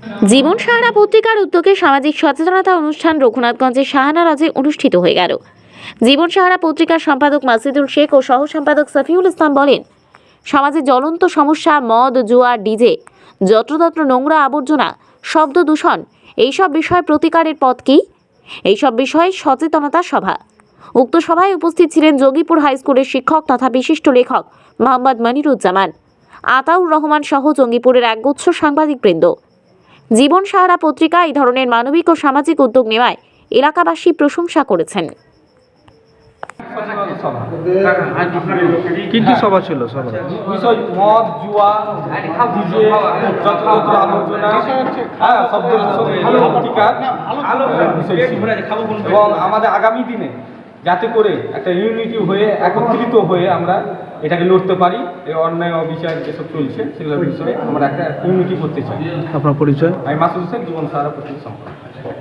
জীবন সাহারা পত্রিকার উদ্যোগে সামাজিক সচেতনতা অনুষ্ঠান রঘুনাথগঞ্জের শাহানারাজে অনুষ্ঠিত হয়ে গেল। জীবন সাহারা পত্রিকার সম্পাদক মাসিদুল শেখ ও সহ সম্পাদক সফিউল ইসলাম বলেন, সমাজে জ্বলন্ত সমস্যা মদ, জুয়া, ডিজে, যত্রতত্র নোংরা আবর্জনা, শব্দ দূষণ, এইসব বিষয় প্রতিকারের পথ কি? এইসব বিষয়ে সচেতনতা সভা। উক্ত সভায় উপস্থিত ছিলেন যোগীপুর হাই স্কুলের শিক্ষক তথা বিশিষ্ট লেখক মোহাম্মদ মনিরুজ্জামান, আতাউর রহমান সহ জঙ্গিপুরের একগুচ্ছ সাংবাদিকবৃন্দ। জীবন সাহারা পত্রিকা এই ধরনের মানবিক ও সামাজিক উদ্যোগ নেওয়ায় এলাকাবাসী প্রশংসা করেছেন। কি কি সভা ছিল? বিষয় মদ, জুয়া, ডিজে, যত্রতত্র আবর্জনা, শব্দ প্রতিকার এবং আমাদের আগামী দিনে যাতে করে একটা ইউনিটি হয়ে একত্রিত হয়ে আমরা এটাকে লড়তে পারি। এই অন্যায় অবিচার যেসব চলছে সেগুলোর বিষয়ে আমরা একটা ইউনিটি করতে চাই। আপনার পরিচয়? আমি মাসুদ হোসেন, জীবন সাহারা পত্রিকা সম্পাদক।